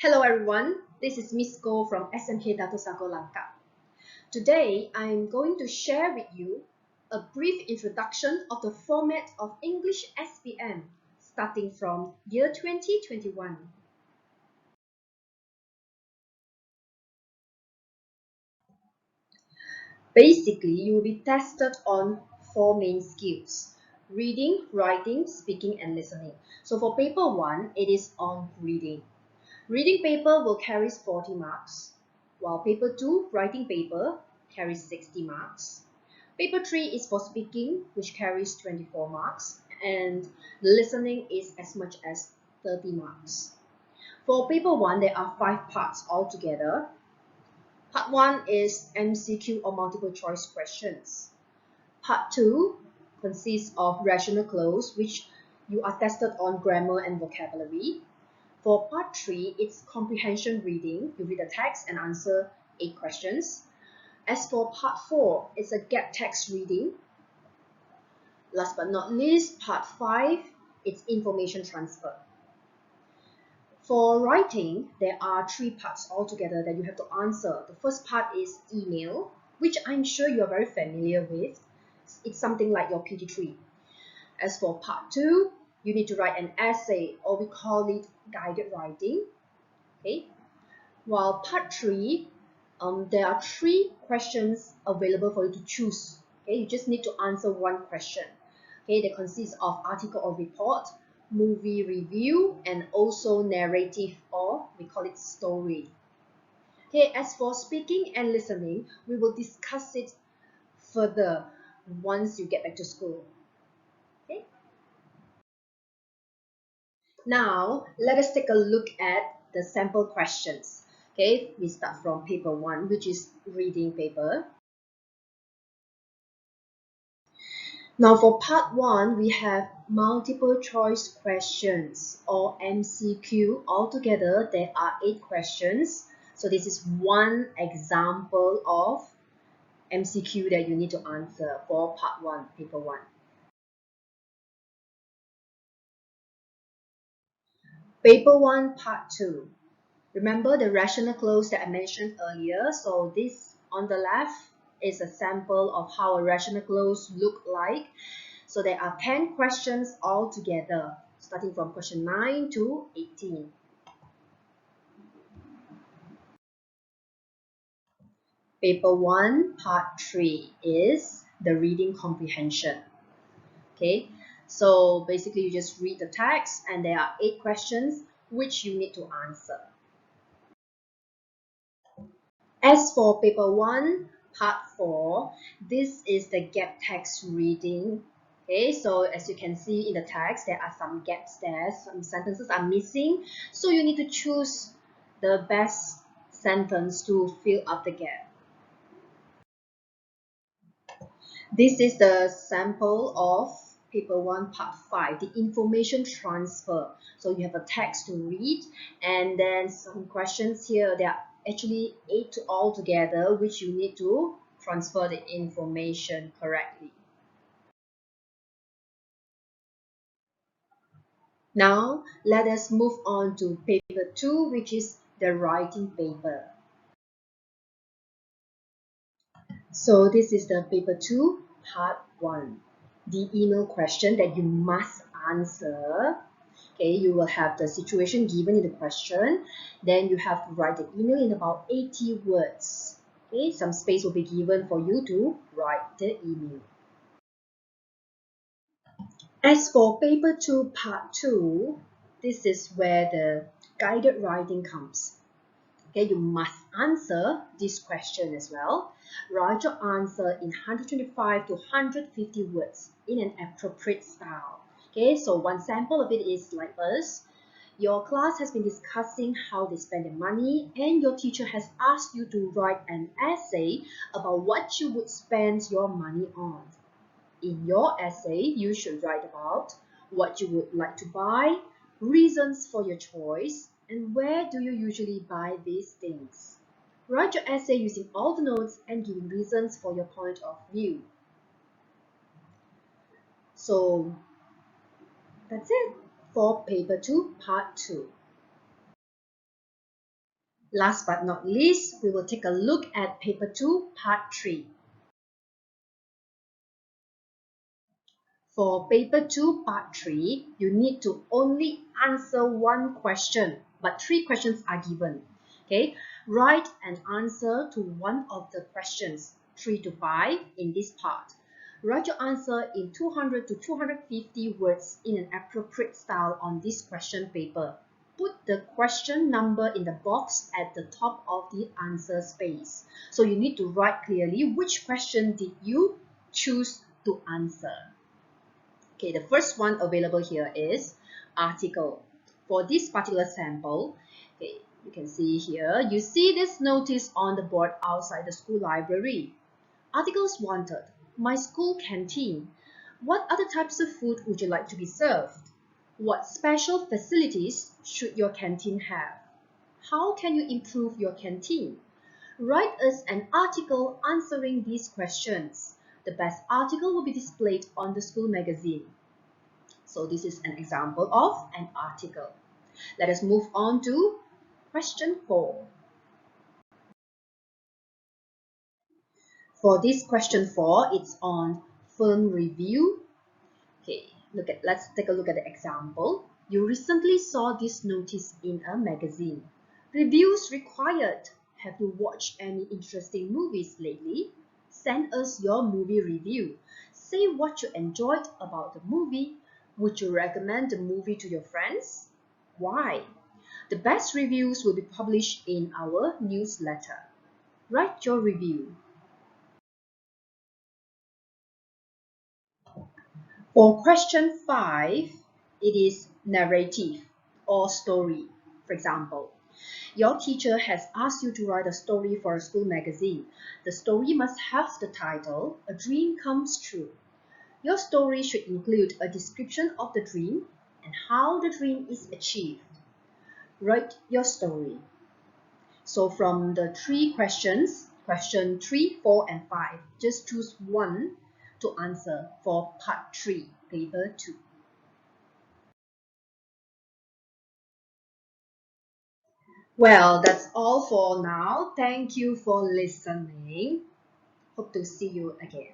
Hello everyone, this is Miss Go from SMK Dato Sago Langkat. Today, I'm going to share with you a brief introduction of the format of English SPM starting from year 2021. Basically, you will be tested on four main skills: reading, writing, speaking, and listening. So for paper 1, it is on reading. Reading paper will carry 40 marks, while paper 2, writing paper, carries 60 marks. Paper 3 is for speaking, which carries 24 marks, and listening is as much as 30 marks. For paper 1, there are 5 parts altogether. Part 1 is MCQ or multiple choice questions. Part 2 consists of rational clause, which you are tested on grammar and vocabulary. For part 3, it's comprehension reading. You read the text and answer 8 questions. As for part 4, it's a gap text reading. Last but not least, part 5, it's information transfer. For writing, there are 3 parts altogether that you have to answer. The first part is email, which I'm sure you are very familiar with. It's something like your PT3. As for part 2, you need to write an essay, or we call it guided writing. Okay. While part 3, there are 3 questions available for you to choose. Okay, you just need to answer one question. Okay, they consist of article or report, movie review, and also narrative, or we call it story. Okay, as for speaking and listening, we will discuss it further once you get back to school. Okay. Now, let us take a look at the sample questions. Okay, we start from paper 1, which is reading paper. Now for part 1, we have multiple choice questions, or MCQ. Altogether, there are 8 questions. So this is one example of MCQ that you need to answer for part 1, paper 1. Paper 1, part 2. Remember the rational clause that I mentioned earlier? So this on the left is a sample of how a rational clause look like. So there are 10 questions altogether, starting from question 9 to 18. Paper 1, part 3 is the reading comprehension. Okay, so basically you just read the text and there are 8 questions which you need to answer. As for paper 1, part 4, this is the gap text reading. Okay, so as you can see in the text, there are some gaps there, some sentences are missing. So you need to choose the best sentence to fill up the gap. This is the sample of paper 1, part 5, the information transfer. So you have a text to read and then some questions here. There are actually 8 altogether, which you need to transfer the information correctly. Now, let us move on to paper 2, which is the writing paper. So this is the paper 2, part 1, the email question that you must answer. Okay, you will have the situation given in the question. Then you have to write the email in about 80 words. Okay, some space will be given for you to write the email. As for paper 2, part 2, this is where the guided writing comes. Okay, you must answer this question as well. Write your answer in 125 to 150 words in an appropriate style. Okay, so one sample of it is like this. Your class has been discussing how they spend their money, and your teacher has asked you to write an essay about what you would spend your money on. In your essay, you should write about what you would like to buy, reasons for your choice, and where do you usually buy these things. Write your essay using all the notes and giving reasons for your point of view. So that's it for paper 2, part 2. Last but not least, we will take a look at paper 2, part 3. For paper 2, part 3, you need to only answer one question, but 3 questions are given. Okay, write an answer to one of the questions, 3 to 5 in this part. Write your answer in 200 to 250 words in an appropriate style on this question paper. Put the question number in the box at the top of the answer space. So you need to write clearly which question did you choose to answer. Okay, the first one available here is article. For this particular sample, okay, you can see here, you see this notice on the board outside the school library. Articles wanted. My school canteen. What other types of food would you like to be served? What special facilities should your canteen have? How can you improve your canteen? Write us an article answering these questions. The best article will be displayed on the school magazine. So this is an example of an article. Let us move on to question 4. For this question 4, it's on film review. Okay, let's take a look at the example. You recently saw this notice in a magazine. Reviews required. Have you watched any interesting movies lately? Send us your movie review. Say what you enjoyed about the movie. Would you recommend the movie to your friends? Why? The best reviews will be published in our newsletter. Write your review. For question 5, it is narrative or story. For example, your teacher has asked you to write a story for a school magazine. The story must have the title, A Dream Comes True. Your story should include a description of the dream and how the dream is achieved. Write your story. So from the 3 questions, question 3, 4, and 5, just choose one to answer for part 3, paper 2. Well, that's all for now. Thank you for listening. Hope to see you again.